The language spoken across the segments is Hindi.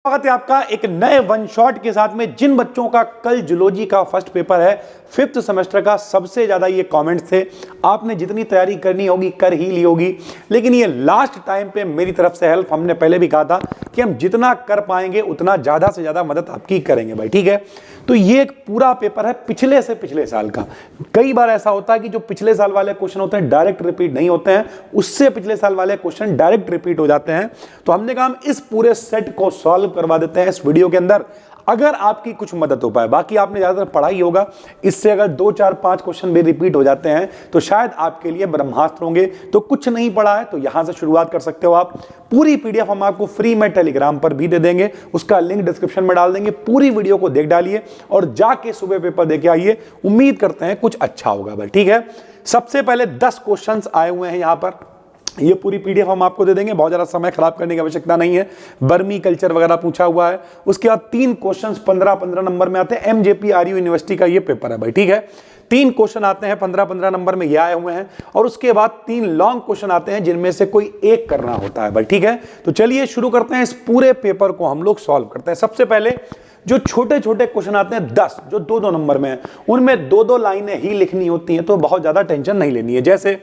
स्वागत है आपका एक नए वन शॉट के साथ में। जिन बच्चों का कल जूलॉजी का फर्स्ट पेपर है 5th सेमेस्टर का, सबसे ज्यादा ये कमेंट्स थे, आपने जितनी तैयारी करनी होगी कर ही ली होगी, लेकिन ये लास्ट टाइम पे मेरी तरफ से हेल्प, हमने पहले भी कहा था कि हम जितना कर पाएंगे उतना ज्यादा से ज्यादा मदद आपकी करेंगे भाई, ठीक है। तो ये एक पूरा पेपर है पिछले से पिछले साल का। कई बार ऐसा होता है कि जो पिछले साल वाले क्वेश्चन होते हैं डायरेक्ट रिपीट नहीं होते हैं, उससे पिछले साल वाले क्वेश्चन डायरेक्ट रिपीट हो जाते हैं। तो हमने कहा हम इस पूरे सेट को सॉल्व करवा देते हैं इस वीडियो के अंदर, अगर आपकी कुछ मदद हो पाए। बाकी आपने ज्यादातर पढ़ा ही होगा, इससे अगर 2 4 5 क्वेश्चन भी रिपीट हो जाते हैं तो शायद आपके लिए ब्रह्मास्त्र होंगे। तो कुछ नहीं पढ़ा है तो यहां से शुरुआत कर सकते हो आप। पूरी पीडीएफ हम आपको फ्री में टेलीग्राम पर भी दे देंगे, उसका लिंक डिस्क्रिप्शन में डाल देंगे। पूरी वीडियो को देख डालिए और जाके सुबह पेपर देके आइए, उम्मीद करते हैं कुछ अच्छा होगा भाई, ठीक है। सबसे पहले 10 क्वेश्चन आए हुए हैं यहां पर, ये पूरी पीडीएफ हम आपको दे देंगे, बहुत ज़्यादा समय खराब करने की आवश्यकता नहीं है। बर्मी कल्चर वगैरह पूछा हुआ है। उसके बाद 3 क्वेश्चंस 15-15 नंबर में आते हैं। एमजेपी आरयू यूनिवर्सिटी का ये पेपर है भाई, ठीक है। 3 क्वेश्चन आते हैं 15-15 नंबर में, ये आए हुए हैं। और उसके बाद 3 लॉन्ग क्वेश्चन आते हैं जिनमें से कोई एक करना होता है भाई, ठीक है। तो चलिए शुरू करते हैं, इस पूरे पेपर को हम लोग सॉल्व करते हैं। सबसे पहले जो छोटे छोटे क्वेश्चन आते हैं 10 जो 2-2 नंबर में है, उनमें 2-2 लाइनें ही लिखनी होती हैं, तो बहुत ज्यादा टेंशन नहीं लेनी है। जैसे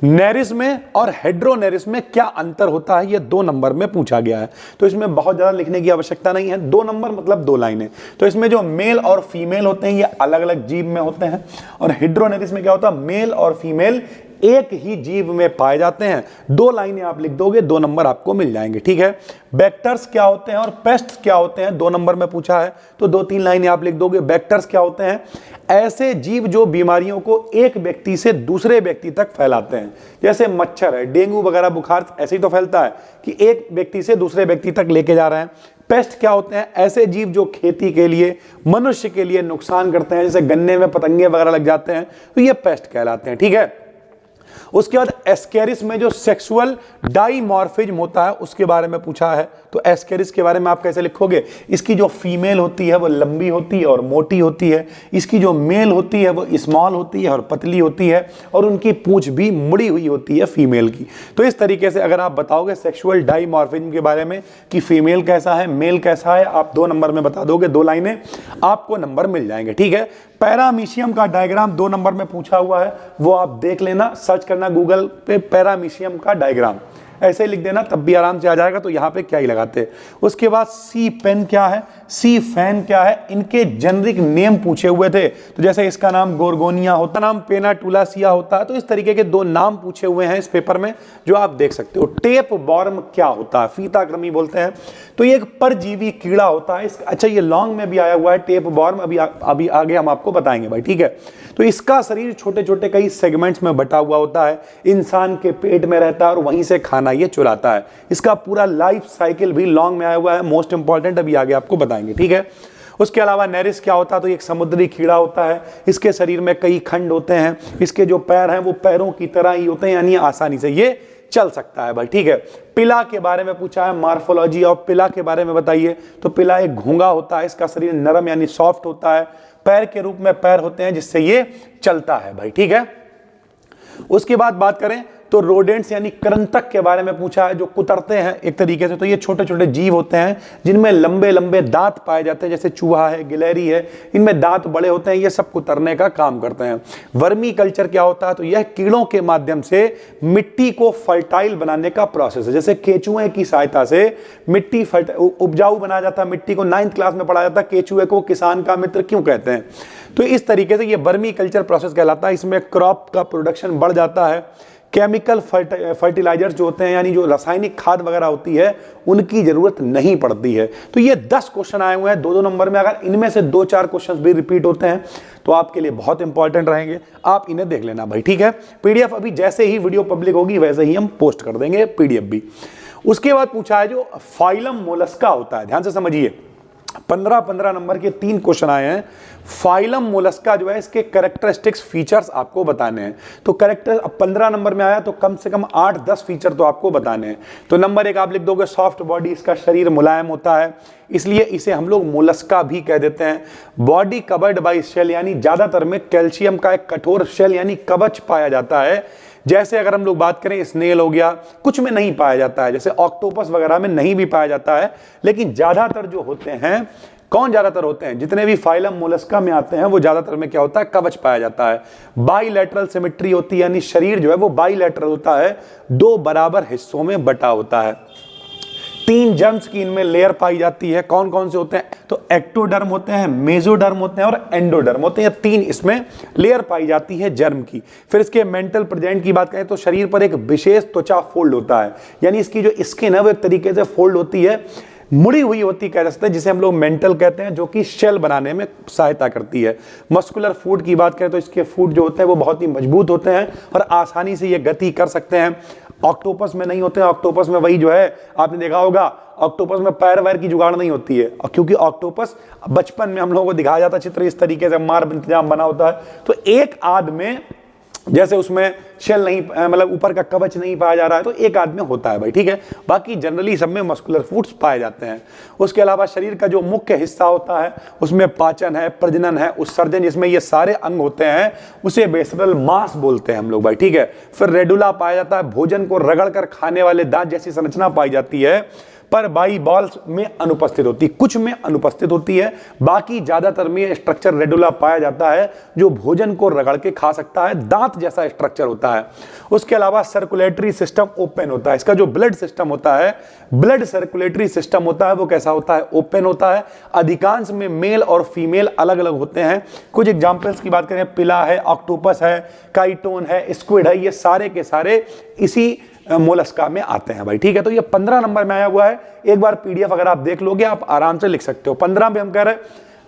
नेरिस में और हेड्रोनेरिस में क्या अंतर होता है, ये 2 नंबर में पूछा गया है, तो इसमें बहुत ज्यादा लिखने की आवश्यकता नहीं है। 2 नंबर मतलब 2 लाइनें। तो इसमें जो मेल और फीमेल होते हैं ये अलग अलग जीव में होते हैं, और हेड्रोनेरिस में क्या होता है, मेल और फीमेल एक ही जीव में पाए जाते हैं। 2 लाइनें आप लिख दोगे, 2 नंबर आपको मिल जाएंगे, ठीक है। वेक्टर्स क्या होते हैं और पेस्ट क्या होते हैं, 2 नंबर में पूछा है, तो 2-3 लाइनें आप लिख दोगे। वेक्टर्स क्या होते हैं, ऐसे जीव जो बीमारियों को एक व्यक्ति से दूसरे व्यक्ति तक फैलाते हैं। जैसे मच्छर है, डेंगू वगैरह बुखार ऐसे ही तो फैलता है कि एक व्यक्ति से दूसरे व्यक्ति तक लेके जा रहे हैं। पेस्ट क्या होते हैं, ऐसे जीव जो खेती के लिए, मनुष्य के लिए नुकसान करते हैं, जैसे गन्ने में पतंगे वगैरह लग जाते हैं, तो ये पेस्ट कहलाते हैं, ठीक है। उसके बाद एस्केरिस में जो सेक्सुअल डाइमॉर्फिज्म होता है उसके बारे में पूछा है। तो एस्केरिस के बारे में आप कैसे लिखोगे, इसकी जो फीमेल होती है वो लंबी होती है और मोटी होती है, इसकी जो मेल होती है वो स्मॉल होती है और पतली होती है, और उनकी पूंछ भी मुड़ी हुई होती है फीमेल की। तो इस तरीके से अगर आप बताओगे सेक्सुअल डाइमॉर्फिज्म के बारे में कि फीमेल कैसा है मेल कैसा है, आप 2 नंबर में बता दोगे, 2 लाइनें, आपको नंबर मिल जाएंगे, ठीक है। पैरामीशियम का डायग्राम 2 नंबर में पूछा हुआ है, वो आप देख लेना, सर्च करना गूगल पे पैरामीशियम का डायग्राम, ऐसे ही लिख देना तब भी आराम से आ जाएगा। तो यहाँ पे क्या ही लगाते। उसके बाद सी पेन क्या है, सी फैन क्या है, इनके जेनरिक नेम पूछे हुए थे। तो जैसे इसका नाम गोरगोनिया होता, नाम पेनाटुलासिया होता है। तो इस तरीके के 2 नाम पूछे हुए हैं इस पेपर में जो आप देख सकते हो। टेप बॉर्म क्या होता है, फीताकृमि बोलते हैं, तो ये एक परजीवी कीड़ा होता है। अच्छा, ये लॉन्ग में भी आया हुआ है टेप बॉर्म, अभी आगे हम आपको बताएंगे भाई, ठीक है। तो इसका शरीर छोटे छोटे कई सेगमेंट्स में बटा हुआ होता है, इंसान के पेट में रहता है और वहीं से खाना ये चुराता है। इसका पूरा लाइफ साइकिल भी लॉन्ग में आया हुआ है, मोस्ट इंपॉर्टेंट, अभी आगे आपको बताएंगे, ठीक है। उसके अलावा नेरिस क्या होता है, तो एक समुद्री कीड़ा होता है। इसके शरीर में कई खंड होते हैं, इसके जो पैर हैं वो पैरों की तरह ही होते हैं, यानी आसानी से ये चल सकता है भाई, ठीक है। पिला के बारे में पूछा है, मार्फोलॉजी ऑफ पिला के बारे में बताइए। तो पिला एक घोंगा होता है, इसका शरीर नरम यानी सॉफ्ट होता है, पैर के रूप में पैर होते हैं जिससे ये चलता है भाई, ठीक है। उसके बाद बात करें तो रोडेंट्स यानी कृंतक के बारे में पूछा है, जो कुतरते हैं एक तरीके से। तो ये छोटे छोटे जीव होते हैं जिनमें लंबे लंबे दांत पाए जाते हैं, जैसे चूहा है, गिलहरी है, इनमें दांत बड़े होते हैं, ये सब कुतरने का काम करते हैं। वर्मी कल्चर क्या होता है, तो यह कीड़ों के माध्यम से मिट्टी को फर्टाइल बनाने का प्रोसेस है। जैसे केचुए की सहायता से मिट्टी उपजाऊ बनाया जाता है, मिट्टी को 9th क्लास में पढ़ा जाता है, केचुए को किसान का मित्र क्यों कहते हैं। तो इस तरीके से ये वर्मी कल्चर प्रोसेस कहलाता है। इसमें क्रॉप का प्रोडक्शन बढ़ जाता है। केमिकल फर्टिलाइजर्स जो होते हैं, यानी जो रासायनिक खाद वगैरह होती है, उनकी जरूरत नहीं पड़ती है। तो ये 10 क्वेश्चन आए हुए हैं 2-2 नंबर में। अगर इनमें से 2-4 क्वेश्चन भी रिपीट होते हैं तो आपके लिए बहुत इंपॉर्टेंट रहेंगे, आप इन्हें देख लेना भाई, ठीक है। पीडीएफ अभी जैसे ही वीडियो पब्लिक होगी वैसे ही हम पोस्ट कर देंगे पीडीएफ भी। उसके बाद पूछा है जो फाइलम मोलस्का होता है, ध्यान से समझिए। 15-15 नंबर के 3 क्वेश्चन आए हैं। फाइलम मोलस्का जो है, इसके कैरेक्टरिस्टिक्स फीचर्स आपको बताने हैं। तो कैरेक्टर अब 15 नंबर में आया तो कम से कम 8-10 फीचर तो आपको बताने हैं। तो नंबर 1 आप लिख दोगे सॉफ्ट बॉडी, इसका शरीर मुलायम होता है, इसलिए इसे हम लोग मोलस्का भी कह देते हैं। बॉडी कवर्ड बाय शेल, यानी ज्यादातर में कैल्शियम का एक कठोर शेल यानी कवच पाया जाता है। जैसे अगर हम लोग बात करें स्नेल हो गया, कुछ में नहीं पाया जाता है, जैसे ऑक्टोपस वगैरह में नहीं भी पाया जाता है, लेकिन ज्यादातर जो होते हैं, कौन ज्यादातर होते हैं, जितने भी फाइलम मोलस्का में आते हैं वो ज्यादातर में क्या होता है, कवच पाया जाता है। बाइलैटरल सिमेट्री होती है, यानी शरीर जो है वो बाइलैटरल होता है, दो बराबर हिस्सों में बटा होता है। 3 जर्म्स की इनमें लेयर पाई जाती है। कौन कौन से होते हैं, तो एक्टोडर्म होते हैं, मेसोडर्म होते हैं और एंडोडर्म होते हैं। 3 इसमें लेयर पाई जाती है जर्म की। फिर इसके मेंटल प्रेजेंट की बात करें तो शरीर पर एक विशेष त्वचा फोल्ड होता है, यानी इसकी जो स्किन है वो एक तरीके से फोल्ड होती है, मुड़ी हुई होती कह सकते हैं, जिसे हम लोग मेंटल कहते हैं, जो कि शेल बनाने में सहायता करती है। मस्कुलर फूड की बात करें तो इसके फूड जो होते हैं वो बहुत ही मजबूत होते हैं और आसानी से ये गति कर सकते हैं। ऑक्टोपस में नहीं होते हैं, ऑक्टोपस में वही जो है आपने देखा होगा, ऑक्टोपस में पैर वैर की जुगाड़ नहीं होती है, क्योंकि ऑक्टोपस बचपन में हम लोगों को दिखाया जाता चित्र इस तरीके से मार्ब इंतजाम बना होता है। तो एक आध में जैसे उसमें शेल नहीं, मतलब ऊपर का कवच नहीं पाया जा रहा है, तो एक आध में होता है भाई, ठीक है। बाकी जनरली सब में मस्कुलर फूड्स पाए जाते हैं। उसके अलावा शरीर का जो मुख्य हिस्सा होता है उसमें पाचन है, प्रजनन है, उत्सर्जन, जिसमें ये सारे अंग होते हैं, उसे बेसरल मांस बोलते हैं हम लोग भाई, ठीक है। फिर रेडुला पाया जाता है, भोजन को रगड़ कर खाने वाले दांत जैसी संरचना पाई जाती है, पर बाइबॉल्स में अनुपस्थित होती है, कुछ में अनुपस्थित होती है, बाकी ज्यादातर में स्ट्रक्चर रेडुला पाया जाता है जो भोजन को रगड़ के खा सकता है, दांत जैसा स्ट्रक्चर होता है। उसके अलावा सर्कुलेटरी सिस्टम ओपन होता है, इसका जो ब्लड सिस्टम होता है, ब्लड सर्कुलेटरी सिस्टम होता है वो कैसा होता है, ओपन होता है। अधिकांश में मेल और फीमेल अलग अलग होते हैं। कुछ एग्जांपल्स की बात करें, पिला है, ऑक्टोपस है, काइटोन है, स्क्विड है, ये सारे के सारे इसी मोलस्का में आते हैं भाई, ठीक है। तो ये 15 नंबर में आया हुआ है। एक बार पीडीएफ अगर आप देख लोगे आप आराम से लिख सकते हो। 15 में हम कह रहे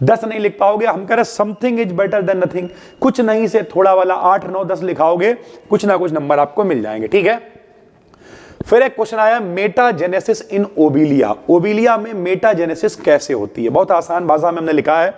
10 नहीं लिख पाओगे, हम कह रहे something is better than nothing, कुछ नहीं से थोड़ा वाला 8 9 10 लिखाओगे, कुछ ना कुछ नंबर आपको मिल जाएंगे, ठीक है। फिर एक क्वेश्चन आया, मेटाजेनेसिस इन ओबिलिया। ओबिलिया में मेटाजेनेसिस कैसे होती है, बहुत आसान भाषा में हमने लिखा है।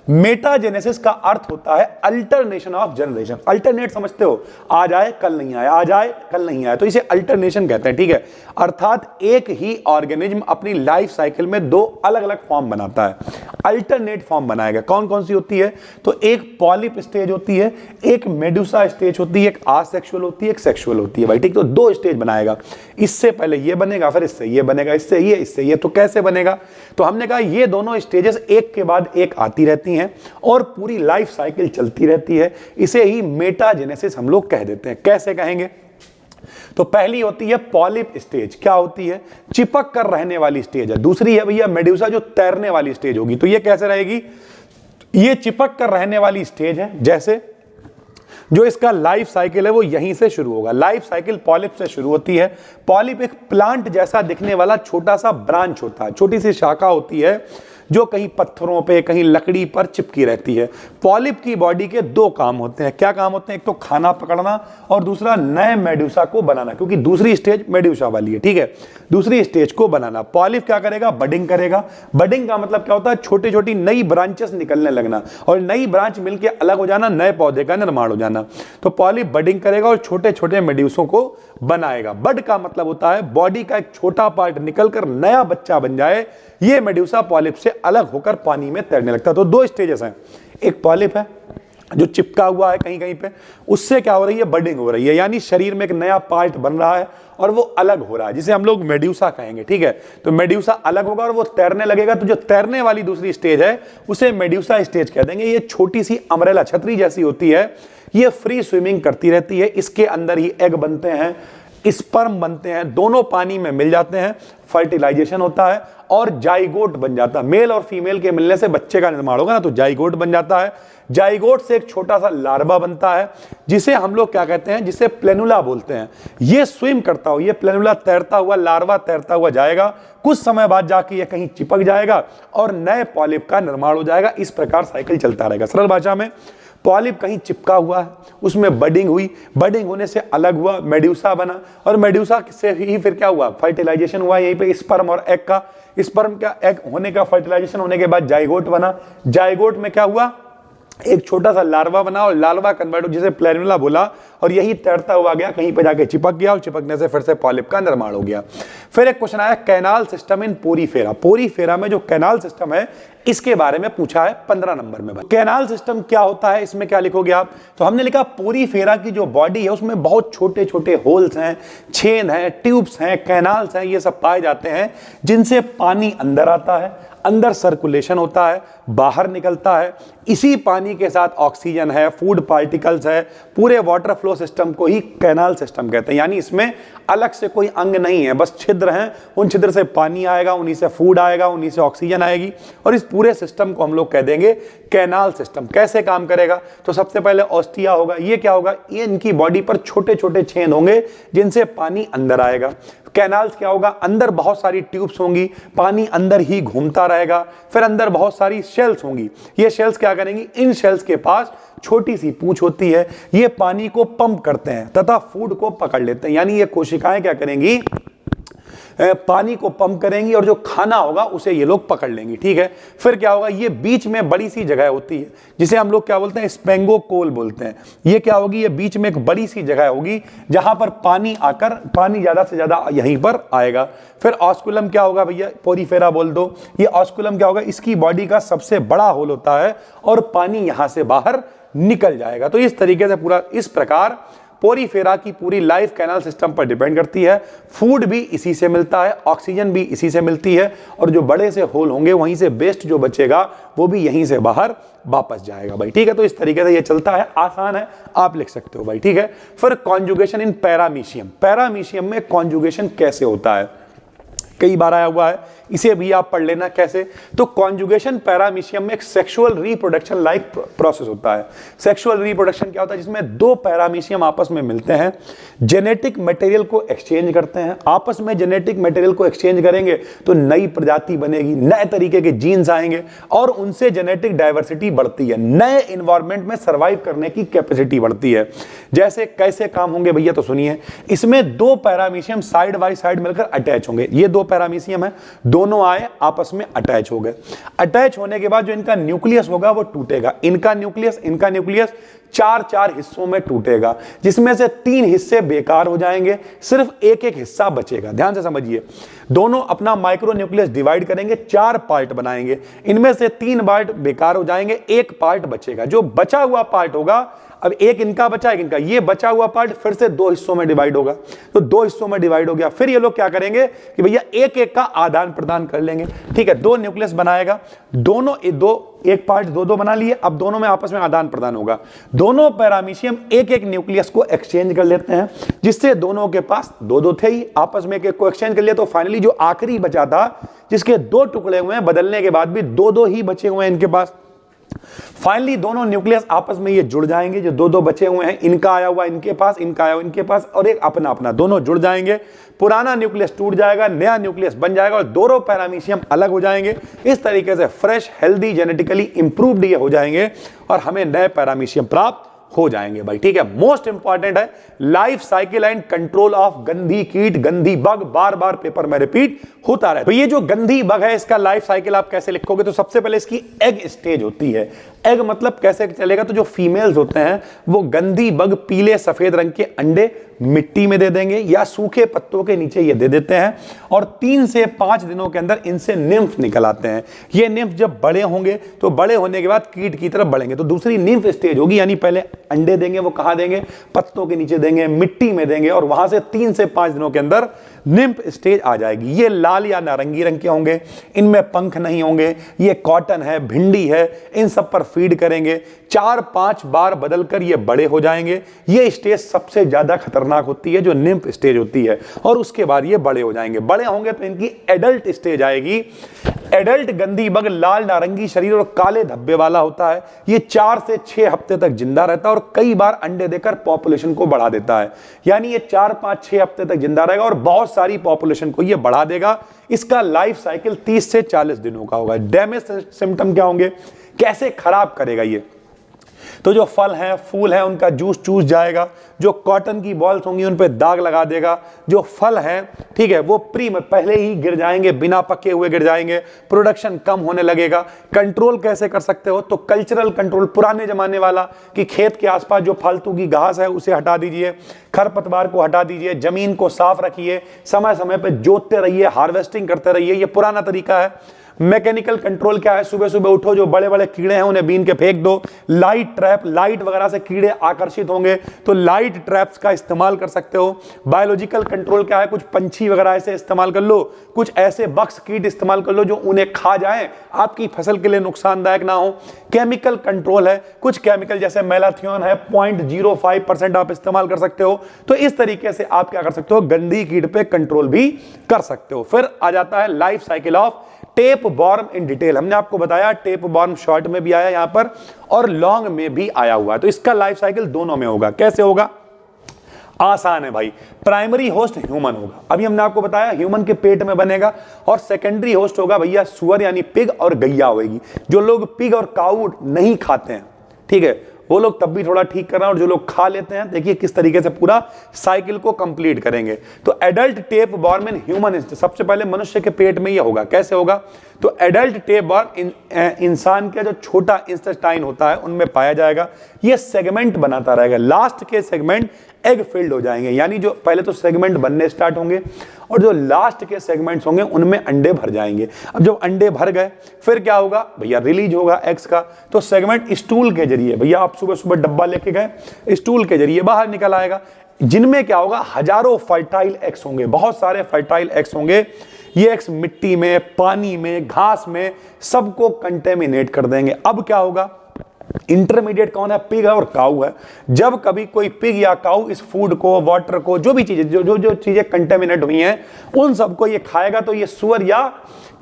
मेटाजेनेसिस का अर्थ होता है अल्टरनेशन ऑफ जनरेशन। अल्टरनेट समझते हो, आज आए कल नहीं आए, आज आए कल नहीं आए, तो इसे अल्टरनेशन कहते हैं, ठीक है। अर्थात एक ही ऑर्गेनिज्म अपनी लाइफ साइकिल में 2 अलग अलग फॉर्म बनाता है, अल्टरनेट फॉर्म बनाएगा। कौन कौन सी होती है, तो एक पॉलिप स्टेज होती है, एक मेडुसा स्टेज होती है, एक आसेक्सुअल होती है, एक सेक्सुअल होती है भाई, ठीक। तो 2 स्टेज बनाएगा, इससे पहले ये बनेगा, फिर इससे ये बनेगा, इससे ये, तो कैसे बनेगा, तो हमने कहा ये दोनों स्टेजेस एक के बाद एक आती रहती हैं और पूरी लाइफ साइकिल चलती रहती है। इसे ही मेटाजेनेसिस हम लोग कह देते हैं। कैसे कहेंगे, तो पहली होती है पॉलिप स्टेज, क्या होती है, चिपक कर रहने वाली स्टेज है। दूसरी है भैया मेडुसा, जो तैरने वाली स्टेज होगी। तो ये कैसे रहेगी, ये चिपक कर रहने वाली स्टेज है, जैसे जो इसका लाइफ साइकिल है वो यहीं से शुरू होगा। लाइफ साइकिल पॉलिप से शुरू होती है। पॉलिप एक प्लांट जैसा दिखने वाला छोटा सा ब्रांच होता है, छोटी सी शाखा होती है जो कहीं पत्थरों पे कहीं लकड़ी पर चिपकी रहती है। पॉलिप की बॉडी के 2 काम होते हैं। क्या काम होते हैं, एक तो खाना पकड़ना और दूसरा नए मेडुसा को बनाना, क्योंकि दूसरी स्टेज मेडुसा वाली है, ठीक है। दूसरी स्टेज को बनाना। पॉलिप क्या करेगा, बडिंग करेगा। बडिंग का मतलब क्या होता है, छोटी छोटी नई ब्रांचेस निकलने लगना और नई ब्रांच मिलकर अलग हो जाना, नए पौधे का निर्माण हो जाना। तो पॉलिप बडिंग करेगा और छोटे छोटे मेडुसों को बनाएगा। बड का मतलब होता है बॉडी का एक छोटा पार्ट निकलकर नया बच्चा बन जाए। ये मेडुसा पॉलिप से अलग होकर पानी में तैरने लगता है। तो 2 स्टेजेस हैं, एक पॉलिप है जो चिपका हुआ है कहीं कहीं पे, उससे क्या हो रही है, बडिंग हो रही है, यानी शरीर में एक नया पार्ट बन रहा है और वो अलग हो रहा है, जिसे हम लोग मेडुसा कहेंगे, ठीक है। तो मेडुसा अलग होगा और वो तैरने लगेगा। तो जो तैरने वाली दूसरी स्टेज है उसे मेडुसा स्टेज कह देंगे। ये छोटी सी अम्ब्रेला छतरी जैसी होती है, ये फ्री स्विमिंग करती रहती है। इसके अंदर ही एग बनते हैं, स्पर्म बनते हैं, दोनों पानी में मिल जाते हैं, फर्टिलाइजेशन होता है और जाइगोट बन जाता है। मेल और फीमेल के मिलने से बच्चे का निर्माण होगा ना, तो जाइगोट बन जाता है। जाइगोट से एक छोटा सा लार्वा बनता है, जिसे हम लोग क्या कहते हैं, जिसे प्लेनुला बोलते हैं। ये स्विम करता हो, ये प्लेनुला तैरता हुआ, लार्वा तैरता हुआ जाएगा, कुछ समय बाद जाके ये कहीं चिपक जाएगा और नए पॉलिप का निर्माण हो जाएगा। इस प्रकार साइकिल चलता रहेगा। सरल भाषा में, पॉलिप कहीं चिपका हुआ है, उसमें बडिंग हुई, बडिंग होने से अलग हुआ, मेडुसा बना और मेडुसा से ही फिर क्या हुआ, फर्टिलाइजेशन हुआ। यहीं पे स्पर्म और एग का, स्पर्म का एग होने का, फर्टिलाइजेशन होने के बाद जाइगोट बना। जाइगोट में क्या हुआ, एक छोटा सा लार्वा बना और लार्वा कन्वर्ट हो, जिसे प्लैनुला बोला, और यही तैरता हुआ गया, कहीं पे जाके चिपक गया और चिपकने से फिर से पॉलिप का निर्माण हो गया। फिर एक क्वेश्चन आया canal system in Porifera. Porifera में जो कैनाल सिस्टम है इसके बारे में पूछा है 15 नंबर में। कैनाल सिस्टम क्या होता है, इसमें क्या लिखोगे आप? तो हमने लिखा पोरीफेरा की जो बॉडी है उसमें बहुत छोटे छोटे होल्स हैं, छेद हैं, ट्यूब्स हैं, कैनाल्स हैं, ये सब पाए जाते हैं जिनसे पानी अंदर आता है, अंदर सर्कुलेशन होता है, बाहर निकलता है। इसी पानी के साथ ऑक्सीजन है, फूड पार्टिकल्स है, पूरे वाटर फ्लो सिस्टम को ही कैनाल सिस्टम कहते हैं। यानी इसमें अलग से कोई अंग नहीं है, बस छिद्र हैं, उन छिद्र से पानी आएगा, उन्हीं से फूड आएगा, उन्हीं से ऑक्सीजन आएगी, और इस पूरे सिस्टम को हम लोग कह देंगे कैनाल सिस्टम। कैसे काम करेगा? तो सबसे पहले ऑस्टिया होगा। ये क्या होगा? ये इनकी बॉडी पर छोटे छोटे छेद होंगे जिनसे पानी अंदर आएगा। कैनाल्स क्या होगा? अंदर बहुत सारी ट्यूब्स होंगी, पानी अंदर ही घूमता रहेगा। फिर अंदर बहुत सारी शेल्स होंगी। ये शेल्स क्या करेंगी? इन शेल्स के पास छोटी सी पूंछ होती है, ये पानी को पंप करते हैं तथा फूड को पकड़ लेते हैं। यानी ये कोशिकाएं क्या करेंगी? पानी को पंप करेंगी और जो खाना होगा उसे ये लोग पकड़ लेंगी। ठीक है, फिर क्या होगा? ये बीच में बड़ी सी जगह होती है जिसे हम लोग क्या बोलते हैं? स्पेंगोकोल बोलते हैं। ये क्या होगी? ये बीच में एक बड़ी सी जगह होगी जहां पर पानी आकर पानी ज्यादा से ज्यादा यहीं पर आएगा। फिर ऑस्कुलम क्या होगा भैया? पोरीफेरा बोल दो। ये ऑस्कुलम क्या होगा? इसकी बॉडी का सबसे बड़ा होल होता है और पानी यहां से बाहर निकल जाएगा। तो इस तरीके से पूरा इस प्रकार पोरीफेरा की पूरी लाइफ कैनाल सिस्टम पर डिपेंड करती है। फूड भी इसी से मिलता है, ऑक्सीजन भी इसी से मिलती है, और जो बड़े से होल होंगे वहीं से वेस्ट जो बचेगा वो भी यहीं से बाहर वापस जाएगा भाई। ठीक है, तो इस तरीके से ये चलता है, आसान है, आप लिख सकते हो भाई। ठीक है, फिर कॉन्जुगेशन इन पैरामीशियम। पैरामीशियम में कॉन्जुगेशन कैसे होता है? कई बार आया हुआ है, इसे भी आप पढ़ लेना कैसे। तो कॉन्जुगेशन पैरामीशियम में एक सेक्सुअल रिप्रोडक्शन लाइक प्रोसेस होता है। सेक्सुअल रिप्रोडक्शन क्या होता है? जिसमें दो पैरामीशियम आपस में मिलते हैं, जेनेटिक मटेरियल को एक्सचेंज करते हैं। आपस में जेनेटिक मटेरियल को एक्सचेंज करेंगे तो नई प्रजाति बनेगी, नए तरीके के जीन्स आएंगे और उनसे जेनेटिक डाइवर्सिटी बढ़ती है, नए इन्वायरमेंट में सर्वाइव करने की कैपेसिटी बढ़ती है। जैसे कैसे काम होंगे भैया? तो सुनिए, इसमें दो पैरामीशियम साइड बाय साइड मिलकर अटैच होंगे। ये दो पैरामीशियम है, दोनों आए आपस में अटैच हो गए। अटैच होने के बाद जो इनका न्यूक्लियस होगा वो टूटेगा। इनका न्यूक्लियस चार चार हिस्सों में टूटेगा, जिसमें से 3 हिस्से बेकार हो जाएंगे, सिर्फ एक एक हिस्सा बचेगा। ध्यान से समझिए, दोनों अपना माइक्रो न्यूक्लियस डिवाइड करेंगे, 4 पार्ट बनाएंगे, इनमें से 3 पार्ट बेकार हो जाएंगे, एक पार्ट बचेगा। जो बचा हुआ पार्ट होगा, अब एक इनका बचा, एक इनका, ये बचा हुआ पार्ट फिर से 2 हिस्सों में डिवाइड होगा। तो 2 हिस्सों में डिवाइड हो गया। फिर ये लोग क्या करेंगे कि भैया एक एक का आदान प्रदान कर लेंगे। ठीक है, 2 न्यूक्लियस बनाएगा, दोनों एक पार्ट 2-2 बना लिए, अब दोनों में आपस में आदान प्रदान होगा। दोनों पैरामीशियम एक एक न्यूक्लियस को एक्सचेंज कर लेते हैं, जिससे दोनों के पास 2-2 थे ही, आपस में एक को एक्सचेंज कर लिया। तो फाइनली जो आखिरी बचा था, जिसके 2 टुकड़े हुए हैं, बदलने के बाद भी 2-2 ही बचे हुए हैं इनके पास। फाइनली दोनों न्यूक्लियस आपस में ये जुड़ जाएंगे, जो 2-2 बचे हुए हैं, इनका आया हुआ इनके पास, इनका आया हुआ इनके पास, और एक अपना अपना, दोनों जुड़ जाएंगे। पुराना न्यूक्लियस टूट जाएगा, नया न्यूक्लियस बन जाएगा और दोनों पैरामीशियम अलग हो जाएंगे। इस तरीके से फ्रेश, हेल्दी, जेनेटिकली इंप्रूव्ड ये हो जाएंगे और हमें नए पैरामीशियम प्राप्त हो जाएंगे भाई। ठीक है, मोस्ट इंपॉर्टेंट है life cycle and control of गंधी कीट, गंधी बग, बार बार पेपर में रिपीट होता रहे। तो ये जो गंधी बग है, इसका लाइफ साइकिल आप कैसे लिखोगे? तो सबसे पहले इसकी एग स्टेज होती है। एग मतलब कैसे चलेगा? तो जो फीमेल्स होते हैं वो गंधी बग पीले सफेद रंग के अंडे मिट्टी में दे देंगे या सूखे पत्तों के नीचे ये दे देते हैं, और 3 से 5 दिनों के अंदर इनसे निम्फ निकल आते हैं। ये निम्फ जब बड़े होंगे तो बड़े होने के बाद कीट की तरफ बढ़ेंगे, तो दूसरी निम्फ स्टेज होगी। यानी पहले अंडे देंगे, वो कहां देंगे? पत्तों के नीचे देंगे, मिट्टी में देंगे, और वहां से 3 से 5 दिनों के अंदर निम्फ स्टेज आ जाएगी। ये लाल या नारंगी रंग के होंगे, इनमें पंख नहीं होंगे, ये कॉटन है, भिंडी है, इन सब पर फीड करेंगे। 4-5 बार बदलकर ये बड़े हो जाएंगे। ये स्टेज सबसे ज्यादा खतरनाक होती है, जो निम्फ स्टेज होती है, और उसके बाद ये बड़े हो जाएंगे। बड़े होंगे तो इनकी एडल्ट स्टेज आएगी। एडल्ट गंधी बग लाल नारंगी शरीर और काले धब्बे वाला होता है। ये 4 से 6 हफ्ते तक जिंदा रहता है और कई बार अंडे देकर पॉपुलेशन को बढ़ा देता है। यानी ये 4-5-6 हफ्ते तक जिंदा रहेगा और बहुत सारी पॉपुलेशन को ये बढ़ा देगा। इसका लाइफ साइकिल 30 से 40 दिनों का होगा। डैमेज सिम्टम क्या होंगे? कैसे खराब करेगा ये? तो जो फल हैं फूल हैं उनका जूस चूस जाएगा, जो कॉटन की बॉल्स होंगी उन पे दाग लगा देगा, जो फल हैं ठीक है वो प्री में पहले ही गिर जाएंगे, बिना पके हुए गिर जाएंगे, प्रोडक्शन कम होने लगेगा। कंट्रोल कैसे कर सकते हो? तो कल्चरल कंट्रोल, पुराने जमाने वाला कि खेत के आसपास जो फालतू की घास है उसे हटा दीजिए, खरपतवार को हटा दीजिए, जमीन को साफ रखिए, समय समय पे जोतते रहिए, हार्वेस्टिंग करते रहिए, ये पुराना तरीका है। मैकेनिकल कंट्रोल क्या है? सुबह सुबह उठो, जो बड़े बड़े कीड़े हैं उन्हें बीन के फेंक दो। लाइट ट्रैप, लाइट वगैरह से कीड़े आकर्षित होंगे तो लाइट ट्रैप्स का इस्तेमाल कर सकते हो। बायोलॉजिकल कंट्रोल क्या है? कुछ पंछी वगैरह ऐसे इस्तेमाल कर लो, कुछ ऐसे बक्स कीट इस्तेमाल कर लो जो उन्हें खा जाए, आपकी फसल के लिए नुकसानदायक ना हो। केमिकल कंट्रोल है, कुछ केमिकल जैसे मेलाथियोन है 0.05% आप इस्तेमाल कर सकते हो। तो इस तरीके से आप क्या कर सकते हो? गंदी कीट पे कंट्रोल भी कर सकते हो। फिर आ जाता है life cycle of tapeworm in detail. हमने आपको बताया टेप बॉर्म शॉर्ट में भी आया यहां पर और लॉन्ग में भी आया हुआ है, तो इसका लाइफ साइकिल दोनों में होगा। कैसे होगा? आसान है भाई। प्राइमरी होस्ट ह्यूमन होगा, अभी हमने आपको बताया ह्यूमन के पेट में बनेगा, और सेकेंडरी होस्ट होगा भैया सुअर यानी पिग और गैया होगी। जो लोग पिग और काऊ नहीं खाते हैं ठीक है वो लोग तब भी थोड़ा ठीक कर रहे हैं, और जो लोग खा लेते हैं देखिए किस तरीके से पूरा साइकिल को कंप्लीट करेंगे। तो एडल्ट टेप बॉर्म इन ह्यूमन, सबसे पहले मनुष्य के पेट में ये होगा। कैसे होगा? तो एडल्ट टेप बॉर्म इंसान का जो छोटा इंटेस्टाइन होता है उनमें पाया जाएगा। ये सेगमेंट बनाता रहेगा, लास्ट के सेगमेंट एग फिल्ड हो जाएंगे, यानी जो पहले तो सेगमेंट बनने स्टार्ट होंगे और जो लास्ट के सेगमेंट्स होंगे उनमें अंडे भर जाएंगे। अब जब अंडे भर गए फिर क्या होगा भैया? रिलीज होगा एग्स का। तो सेगमेंट स्टूल के जरिए, भैया आप सुबह सुबह डब्बा लेके गए, स्टूल के जरिए बाहर निकल आएगा, जिनमें क्या होगा? हजारों फर्टाइल एग्स होंगे, बहुत सारे फर्टाइल एग्स होंगे। ये एग्स मिट्टी में, पानी में, घास में सबको कंटेमिनेट कर देंगे। अब क्या होगा? इंटरमीडिएट कौन है? पिग और काऊ है। जब कभी कोई पिग या काऊ इस फूड को, वाटर को, जो भी चीजें जो चीजें कंटेमिनेट हुई हैं उन सबको ये खाएगा, तो ये सुअर या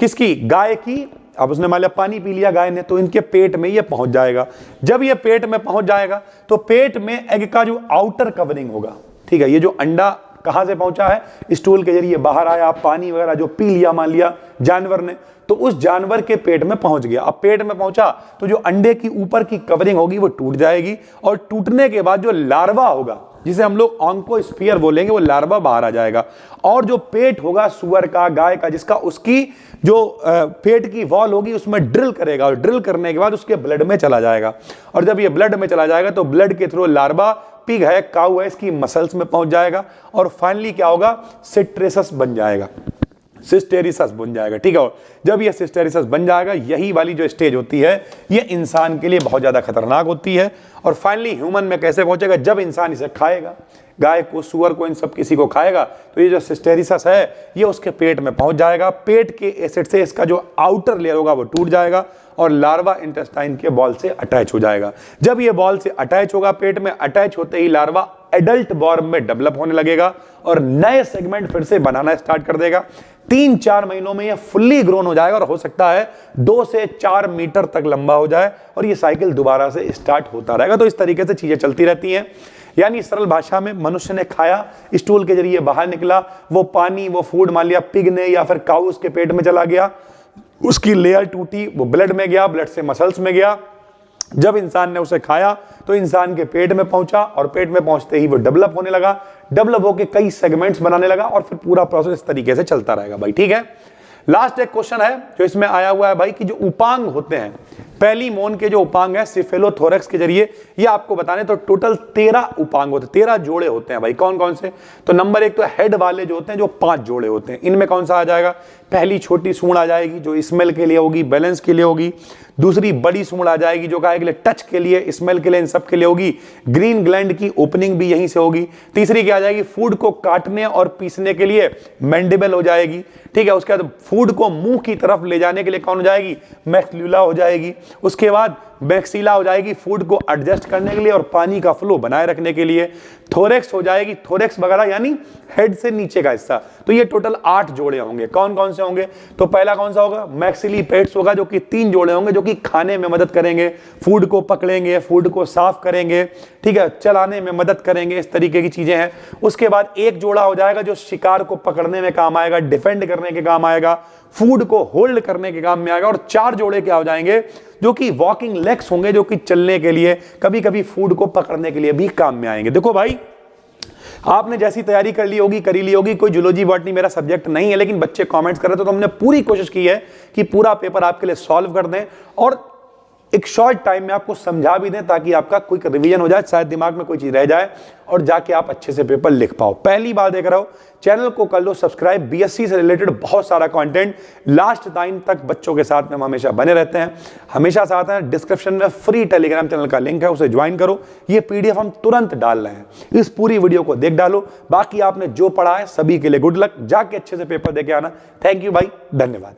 किसकी? गाय की। अब उसने मान लिया पानी पी लिया गाय ने, तो इनके पेट में ये पहुंच जाएगा। जब ये पेट में पहुंच जाएगा तो पेट में एग का जो आउटर कवरिंग होगा ठीक है, ये जो अंडा कहां से पहुंचा है? स्टूल के जरिए बाहर आया, पानी वगैरह जो पी लिया मान लिया जानवर ने, तो उस जानवर के पेट में पहुंच गया। अब पेट में पहुंचा तो जो अंडे की ऊपर की कवरिंग होगी वो टूट जाएगी, और टूटने के बाद जो लार्वा होगा जिसे हम लोग ऑन्कोस्फीयर बोलेंगे, वो लार्वा बाहर आ जाएगा। और जो पेट होगा सुअर का, गाय का, जिसका उसकी जो पेट की वॉल होगी उसमें ड्रिल करेगा, और ड्रिल करने के बाद उसके ब्लड में चला जाएगा, और जब ये ब्लड में चला जाएगा तो ब्लड के थ्रू लार्वा, पिग है, काऊ है, इसकी मसल्स में पहुंच जाएगा, और फाइनली क्या होगा? सिस्टेरिस बन जाएगा, सिस्टेरिस बन जाएगा ठीक है। जब ये सिस्टेरिस बन जाएगा, यही वाली जो स्टेज होती है ये इंसान के लिए बहुत ज्यादा खतरनाक होती है। और फाइनली ह्यूमन में कैसे पहुंचेगा? जब इंसान इसे खाएगा, गाय को, सुअर को, इन सब किसी को खाएगा तो ये जो सिस्टेरिस है ये उसके पेट में पहुंच जाएगा। पेट के एसिड से इसका जो आउटर लेयर होगा वो टूट जाएगा, और लार्वा इंटेस्टाइन के बॉल से अटैच हो जाएगा। जब ये बॉल से अटैच होगा, पेट में अटैच होते ही लार्वा एडल्ट बॉर्म में डेवलप होने लगेगा और नए सेगमेंट फिर से बनाना स्टार्ट कर देगा। 3-4 महीनों में ये फुल्ली ग्रोन हो जाएगा, और हो सकता है 2 से 4 मीटर तक लंबा हो जाए, और ये साइकिल दोबारा से स्टार्ट होता रहेगा। तो इस तरीके से चीजें चलती रहती हैं। यानी सरल भाषा में, मनुष्य ने खाया, स्टूल के जरिए बाहर निकला, वो पानी, वो फूड मान लिया पिग ने या फिर काऊ उसके पेट में चला गया, उसकी लेयर टूटी, वो ब्लड में गया, ब्लड से मसल्स में गया। जब इंसान ने उसे खाया तो इंसान के पेट में पहुंचा, और पेट में पहुंचते ही वो डेवलप होने लगा, डेवलप होकर कई सेगमेंट्स बनाने लगा, और फिर पूरा प्रोसेस इस तरीके से चलता रहेगा भाई ठीक है। लास्ट एक क्वेश्चन है जो इसमें आया हुआ है भाई कि जो उपांग होते हैं, पहली मोन के जो उपांग है सिफेलोथोरैक्स के जरिए, ये आपको बताने तो टोटल 13 उपांग होते हैं, 13 जोड़े होते हैं भाई। कौन कौन से? तो नंबर 1 तो हेड वाले जो होते हैं जो 5 जोड़े होते हैं, इनमें कौन सा आ जाएगा? पहली छोटी सूंड आ जाएगी जो स्मेल के लिए होगी, बैलेंस के लिए होगी। दूसरी बड़ी सूंड आ जाएगी जो काय के लिए, टच के लिए, स्मेल के लिए, इन सब के लिए होगी। ग्रीन ग्लैंड की ओपनिंग भी यहीं से होगी। तीसरी क्या आ जाएगी? फूड को काटने और पीसने के लिए मैंडिबल हो जाएगी ठीक है। उसके बाद फूड को मुंह की तरफ ले जाने के लिए कौन हो जाएगी? मैक्सिला हो जाएगी। उसके बाद मैक्सिला हो जाएगी फूड को एडजस्ट करने के लिए और पानी का फ्लो बनाए रखने के लिए। थोरेक्स हो जाएगी, थोरेक्स वगैरह यानी हेड से नीचे का हिस्सा। तो ये टोटल 8 जोड़े होंगे। कौन कौन से होंगे? तो पहला कौन सा होगा? मैक्सिली पेट्स होगा, जो कि 3 जोड़े होंगे जो कि खाने में मदद करेंगे, फूड को पकड़ेंगे, फूड को साफ करेंगे ठीक है, चलाने में मदद करेंगे, इस तरीके की चीजें हैं। उसके बाद एक जोड़ा हो जाएगा जो शिकार को पकड़ने में काम आएगा, डिफेंड करने के काम आएगा, फूड को होल्ड करने के काम में आएगा। और 4 जोड़े क्या हो जाएंगे? जो कि वॉकिंग लेग्स होंगे जो कि चलने के लिए, कभी कभी फूड को पकड़ने के लिए भी काम में आएंगे। देखो भाई, आपने जैसी तैयारी कर ली होगी, कोई जूलॉजी बॉटनी मेरा सब्जेक्ट नहीं है, लेकिन बच्चे कमेंट्स कर रहे तो हमने पूरी कोशिश की है कि पूरा पेपर आपके लिए सॉल्व कर दें और एक शॉर्ट टाइम में आपको समझा भी दें, ताकि आपका क्विक रिवीजन हो जाए, शायद दिमाग में कोई चीज रह जाए और जाके आप अच्छे से पेपर लिख पाओ। पहली बार देख रहे हो, चैनल को कर लो सब्सक्राइब। बीएससी से रिलेटेड बहुत सारा कंटेंट लास्ट टाइम तक बच्चों के साथ में हम हमेशा बने रहते हैं, हमेशा साथ हैं। डिस्क्रिप्शन में फ्री टेलीग्राम चैनल का लिंक है, उसे ज्वाइन करो। ये पीडीएफ हम तुरंत डाल रहे हैं, इस पूरी वीडियो को देख डालो। बाकी आपने जो पढ़ा है सभी के लिए गुड लक, जाके अच्छे से पेपर देके आना। थैंक यू भाई, धन्यवाद।